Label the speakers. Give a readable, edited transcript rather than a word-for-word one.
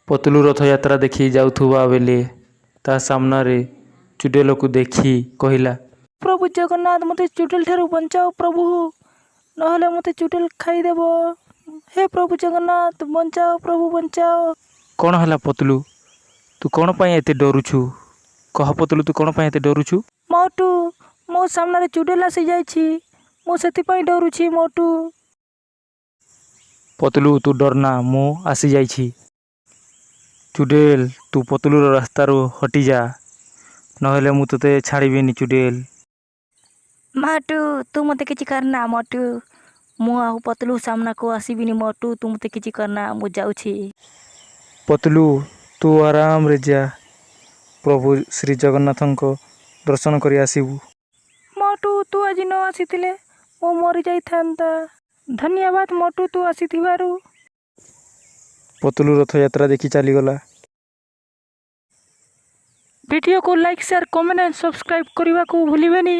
Speaker 1: ପତଲୁ ରଥଯାତ୍ରା ଦେଖି ଯାଉଥିବା ବେଳେ ତା ସାମ୍ନାରେ ଚୁଡ଼େଲକୁ ଦେଖି କହିଲା,
Speaker 2: ପ୍ରଭୁ ଜଗନ୍ନାଥ ମୋତେ ଚୁଡ଼େଲ ଠାରୁ ବଞ୍ଚାଅ ପ୍ରଭୁ, ନହେଲେ ମୋତେ ଚୁଡ଼େଲ ଖାଇଦେବ। ହେ ପ୍ରଭୁ ଜଗନ୍ନାଥ ବଞ୍ଚାଅ ପ୍ରଭୁ ବଞ୍ଚାଅ।
Speaker 1: କ'ଣ ହେଲା ପତଲୁ? ତୁ କ'ଣ ପାଇଁ ଏତେ ଡରୁଛୁ? କହ ପତଲୁ, ତୁ କ'ଣ ପାଇଁ ଏତେ ଡରୁଛୁ?
Speaker 2: ମୋଟୁ, ମୋ ସାମ୍ନାରେ ଚୁଡ଼େଲ ଆସିଯାଇଛି, ମୁଁ ସେଥିପାଇଁ ଡରୁଛି ମୋଟୁ।
Speaker 1: ପତଲୁ ତୁ ଡରନା, ମୁଁ ଆସିଯାଇଛି। ଚୁଡ଼େଲ ତୁ ପତଲୁର ରାସ୍ତାରୁ ହଟିଯା, ନହେଲେ ମୁଁ ତୋତେ ଛାଡ଼ିବିନି ଚୁଡ଼େଲ।
Speaker 2: ମୋଟୁ ତୁ ମୋତେ କିଛି କରନା ମୋଟୁ, ମୁଁ ଆଉ ପତଲୁ ସାମ୍ନାକୁ ଆସିବିନି ମୋଟୁ, ତୁ ମୋତେ କିଛି କରନା, ମୁଁ ଯାଉଛି।
Speaker 1: ପତଲୁ ତୁ ଆରାମରେ ଯା, ପ୍ରଭୁ ଶ୍ରୀ ଜଗନ୍ନାଥଙ୍କ ଦର୍ଶନ କରି ଆସିବୁ।
Speaker 2: ମୋଟୁ ତୁ ଆଜି ନ ଆସିଥିଲେ ମୁଁ ମରିଯାଇଥାନ୍ତା। ଧନ୍ୟବାଦ ମୋଟୁ ତୁ ଆସିଥିବାରୁ।
Speaker 1: ପତଲୁ ରଥଯାତ୍ରା ଦେଖି ଚାଲିଗଲା।
Speaker 2: ଭିଡ଼ିଓକୁ like, share, comment and subscribe କରିବାକୁ ଭୁଲିବେନି।